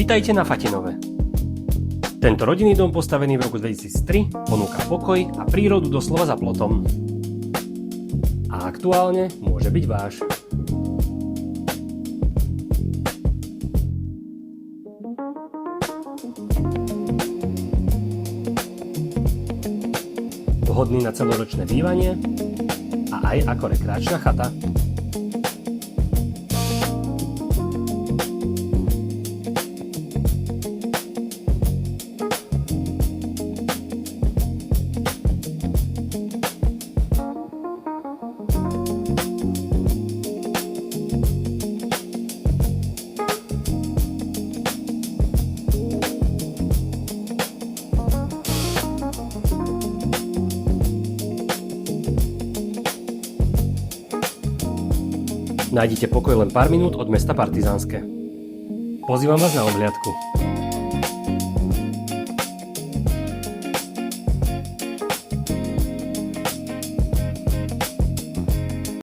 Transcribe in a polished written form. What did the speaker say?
Vitajte na Fatinove. Tento rodinný dom postavený v roku 2003 ponúka pokoj a prírodu doslova za plotom. A aktuálne môže byť váš. Vhodný na celoročné bývanie a aj ako rekreačná chata. Nájdite pokoj len pár minút od mesta Partizánske. Pozývam vás na obhliadku.